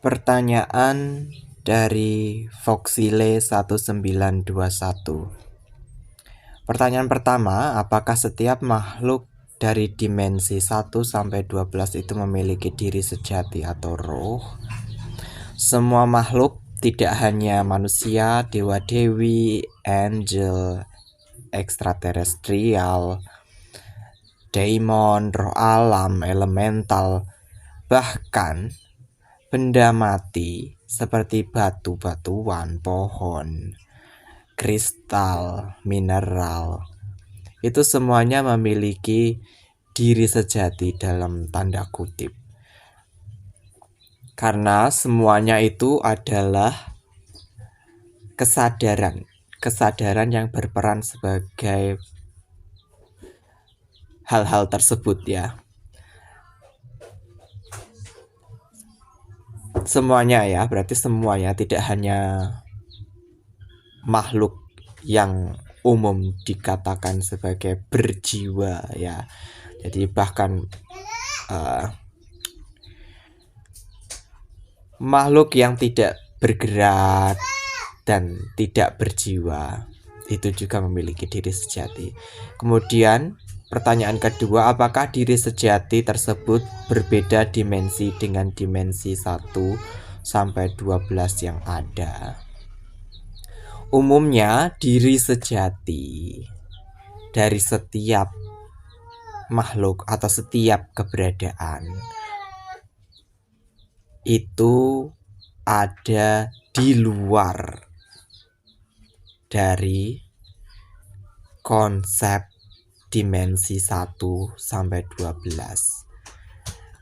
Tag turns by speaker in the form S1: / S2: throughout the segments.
S1: Pertanyaan dari Foxile 1921. Pertanyaan pertama, apakah setiap makhluk dari dimensi 1 sampai 12 itu memiliki diri sejati atau roh? Semua makhluk, tidak hanya manusia, dewa-dewi, angel, ekstraterestrial, daemon, roh alam, elemental, bahkan benda mati seperti batu-batuan, pohon, kristal, mineral, itu semuanya memiliki diri sejati dalam tanda kutip. Karena semuanya itu adalah kesadaran yang berperan sebagai hal-hal tersebut ya. Semuanya ya, berarti semuanya, tidak hanya makhluk yang umum dikatakan sebagai berjiwa ya. Jadi bahkan makhluk yang tidak bergerak dan tidak berjiwa itu juga memiliki diri sejati. Kemudian pertanyaan kedua, apakah diri sejati tersebut berbeda dimensi dengan dimensi 1 sampai 12 yang ada? Umumnya diri sejati dari setiap makhluk atau setiap keberadaan itu ada di luar dari konsep dimensi 1 sampai 12.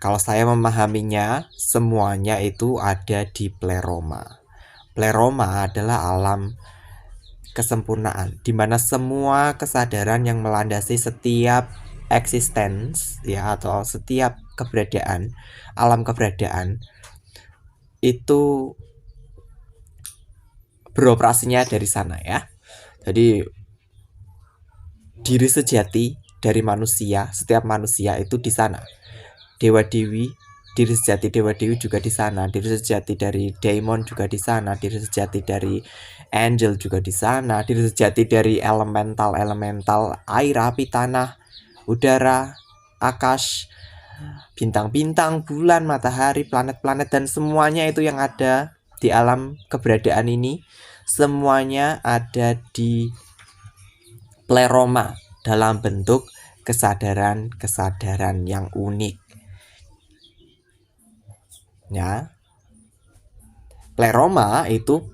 S1: Kalau saya memahaminya, semuanya itu ada di pleroma. Pleroma adalah alam kesempurnaan, di mana semua kesadaran yang melandasi setiap eksistens ya, atau setiap keberadaan, alam keberadaan itu beroperasinya dari sana ya. Jadi diri sejati dari manusia, setiap manusia itu di sana. Dewa-dewi, diri sejati dewa-dewi juga di sana. Diri sejati dari daemon juga di sana. Diri sejati dari angel juga di sana. Diri sejati dari elemental air, api, tanah, udara, akash, bintang-bintang, bulan, matahari, planet-planet, dan semuanya itu yang ada di alam keberadaan ini, semuanya ada di pleroma dalam bentuk kesadaran yang unik ya. Pleroma itu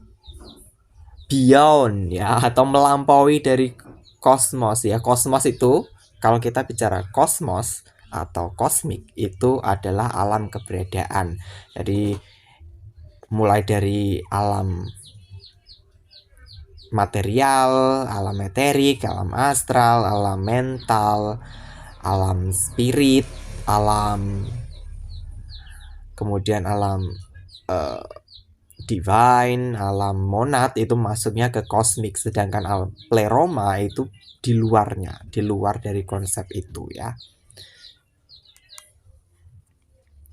S1: beyond ya, atau melampaui dari kosmos ya. Kosmos itu, kalau kita bicara kosmos atau kosmik, itu adalah alam keberadaan. Jadi mulai dari alam material, alam eterik, alam astral, alam mental, alam spirit, kemudian alam divine, alam monad, itu masuknya ke kosmik. Sedangkan alam pleroma itu di luarnya, di luar dari konsep itu ya.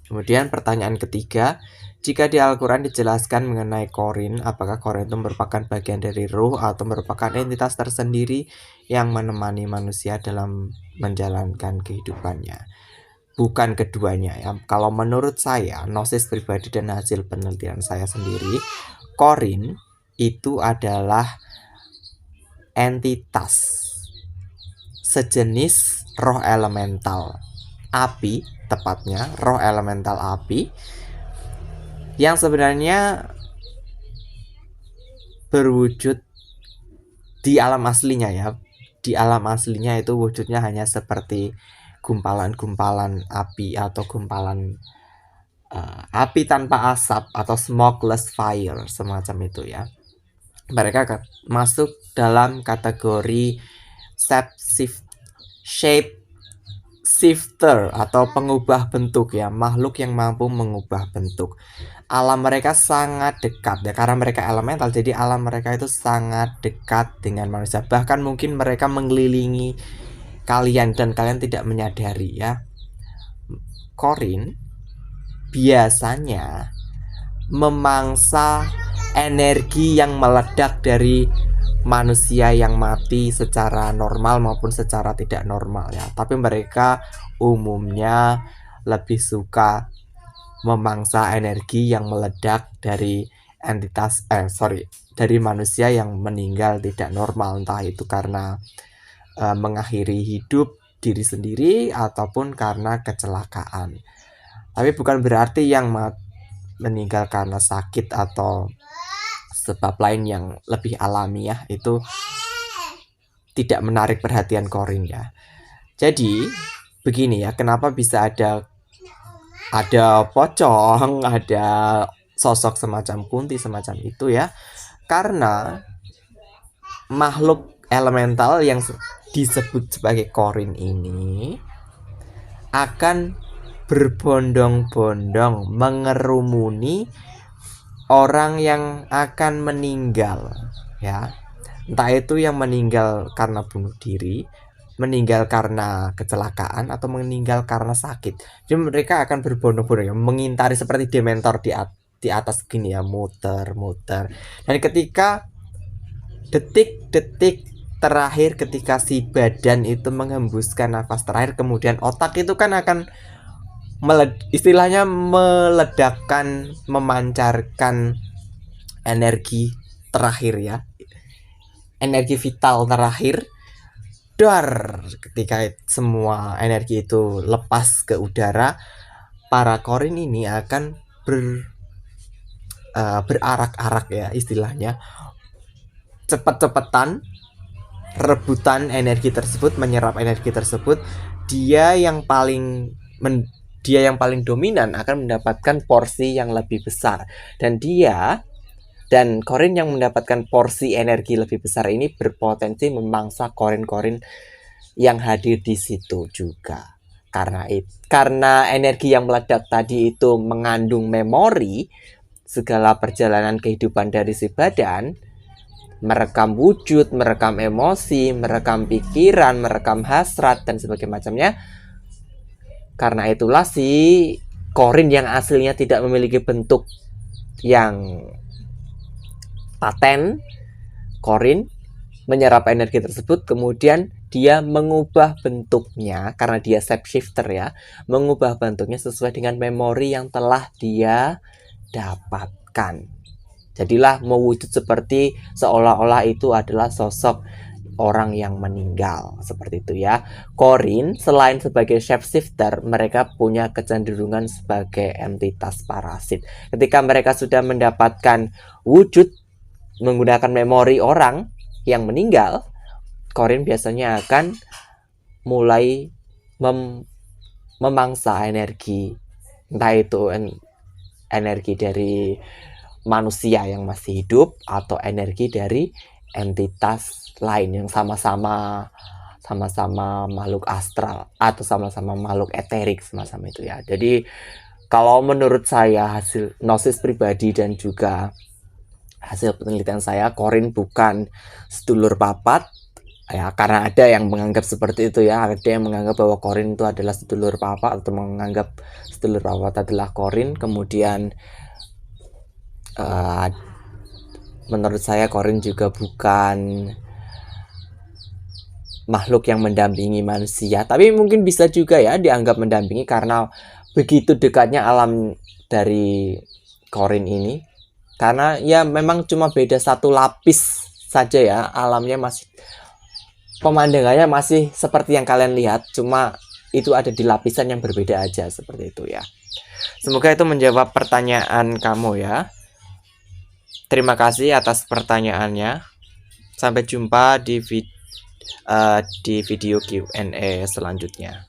S1: Kemudian pertanyaan ketiga, jika di Al-Quran dijelaskan mengenai Qorin, apakah Qorin itu merupakan bagian dari ruh atau merupakan entitas tersendiri yang menemani manusia dalam menjalankan kehidupannya? Bukan keduanya ya. Kalau menurut saya, gnosis pribadi dan hasil penelitian saya sendiri, Qorin itu adalah entitas sejenis roh elemental api, tepatnya roh elemental api, yang sebenarnya berwujud di alam aslinya ya. Di alam aslinya itu wujudnya hanya seperti gumpalan-gumpalan api atau gumpalan api tanpa asap atau smokeless fire, semacam itu ya. Mereka masuk dalam kategori shape shifter atau pengubah bentuk ya, makhluk yang mampu mengubah bentuk. Alam mereka sangat dekat ya, karena mereka elemental, jadi alam mereka itu sangat dekat dengan manusia. Bahkan mungkin mereka mengelilingi kalian dan kalian tidak menyadari ya. Qorin biasanya memangsa energi yang meledak dari manusia yang mati secara normal maupun secara tidak normal ya. Tapi mereka umumnya lebih suka memangsa energi yang meledak dari dari manusia yang meninggal tidak normal, entah itu karena mengakhiri hidup diri sendiri ataupun karena kecelakaan. Tapi bukan berarti yang meninggal karena sakit atau sebab lain yang lebih alamiah itu tidak menarik perhatian Corin ya. Jadi begini ya, kenapa bisa ada pocong, ada sosok semacam Kunti semacam itu ya? Karena makhluk elemental yang disebut sebagai Corin ini akan berbondong-bondong mengerumuni orang yang akan meninggal ya. Entah itu yang meninggal karena bunuh diri, meninggal karena kecelakaan, atau meninggal karena sakit. Jadi mereka akan berbondong-bondong ya, mengintari seperti dementor di atas gini ya, muter-muter. Dan ketika detik-detik terakhir, ketika si badan itu menghembuskan nafas terakhir, kemudian otak itu kan akan istilahnya meledakkan, memancarkan energi terakhir ya, energi vital terakhir. Ketika semua energi itu lepas ke udara, para Corin ini akan berarak-arak ya istilahnya, cepet-cepetan rebutan energi tersebut, menyerap energi tersebut. Dia yang paling dominan akan mendapatkan porsi yang lebih besar, dan Corin yang mendapatkan porsi energi lebih besar ini berpotensi memangsa Corin-Corin yang hadir di situ juga. Karena energi yang meledak tadi itu mengandung memori segala perjalanan kehidupan dari si badan, merekam wujud, merekam emosi, merekam pikiran, merekam hasrat, dan sebagainya macamnya. Karena itulah si Corin yang aslinya tidak memiliki bentuk yang paten, Corin menyerap energi tersebut, kemudian dia mengubah bentuknya karena dia shapeshifter ya, mengubah bentuknya sesuai dengan memori yang telah dia dapatkan. Jadilah mewujud seperti seolah-olah itu adalah sosok orang yang meninggal, seperti itu ya. Corin selain sebagai shapeshifter, mereka punya kecenderungan sebagai entitas parasit. Ketika mereka sudah mendapatkan wujud menggunakan memori orang yang meninggal, Corin biasanya akan mulai memangsa energi, entah itu energi dari manusia yang masih hidup atau energi dari entitas lain yang sama-sama makhluk astral atau sama-sama makhluk eterik semacam itu ya. Jadi kalau menurut saya, hasil gnosis pribadi dan juga hasil penelitian saya, Corin bukan sedulur papat ya, karena ada yang menganggap seperti itu ya. Ada yang menganggap bahwa Corin itu adalah sedulur papat, atau menganggap sedulur papat adalah Corin. Kemudian menurut saya Corin juga bukan makhluk yang mendampingi manusia, tapi mungkin bisa juga ya dianggap mendampingi karena begitu dekatnya alam dari Corin ini. Karena ya memang cuma beda satu lapis saja ya, alamnya masih, pemandangannya masih seperti yang kalian lihat, cuma itu ada di lapisan yang berbeda aja, seperti itu ya. Semoga itu menjawab pertanyaan kamu ya. Terima kasih atas pertanyaannya. Sampai jumpa di video Q&A selanjutnya.